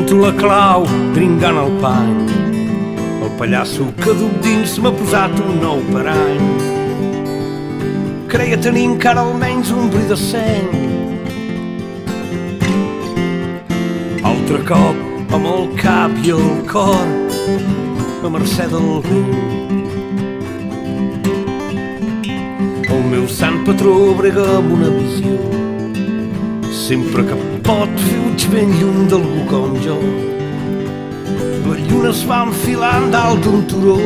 Sento la clau dringant el pany, el pallasso que duc dins m'ha posat un nou parany. Creia tenir encara almenys un bri de seny. Altre cop amb el cap i el cor a mercè del vent. El meu sant patró brega amb una visió. Sempre que pot fuig ben lluny d'algú com jo. La lluna es va enfilant dalt d'un turó.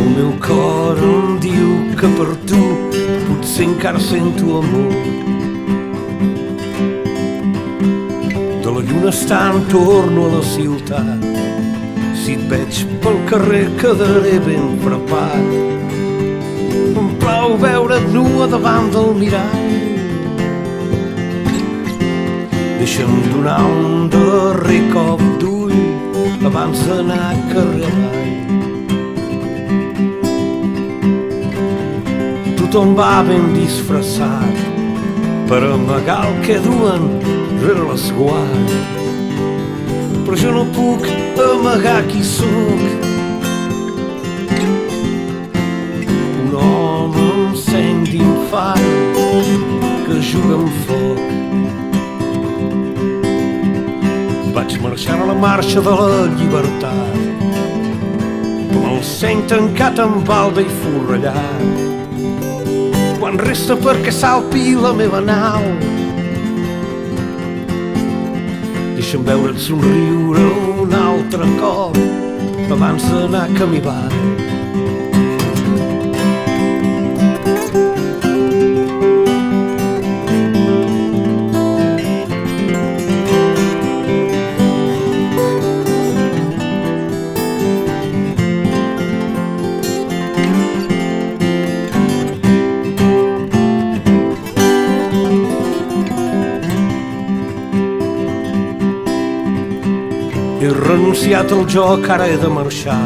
El meu cor em diu que per tu potser encara sento amor. De la lluna estant torno a la ciutat. Si et veig pel carrer quedaré ben frapat. Em plau veure't nua davant del mirall. Deixa'm donar un darrer cop d'ull abans d'anar carrer avall. Tothom va ben disfressat per amagar el que duen rere l'esguard. Però jo no puc amagar qui sóc. Un home amb seny d'infant que juga amb foc. Vaig marxar a la marxa de la llibertat, amb el seny tancat amb balda i forrellat. Quan resta perquè salpi la meva nau, deixa'm veure't somriure un altre cop abans d'anar camí avall. He renunciat al joc, ara he de marxar.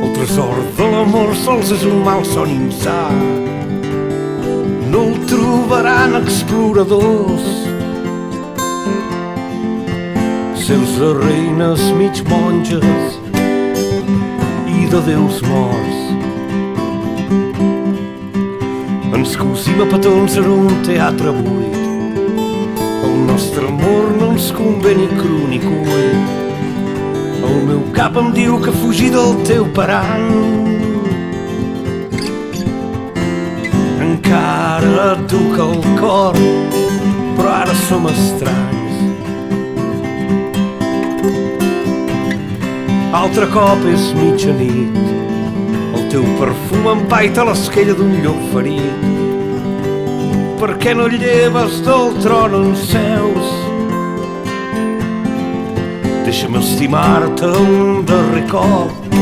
El tresor de l'amor sols és un mal son insà. No el trobaran exploradors, seus de reines mig monges i de déus morts. Ens cosim a petons en un teatre buit. El nostre amor no ens convé ni cru ni cuit. El meu cap em diu que fugir del teu parany. Encara et toca el cor, però ara som estranys. Altre cop és mitjanit, el teu perfum empaita l'esquella d'un llop ferit. Per què no lleves del tron on seus? Deixa'm estimar-te un darrer cop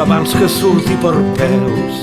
abans que surti per peus.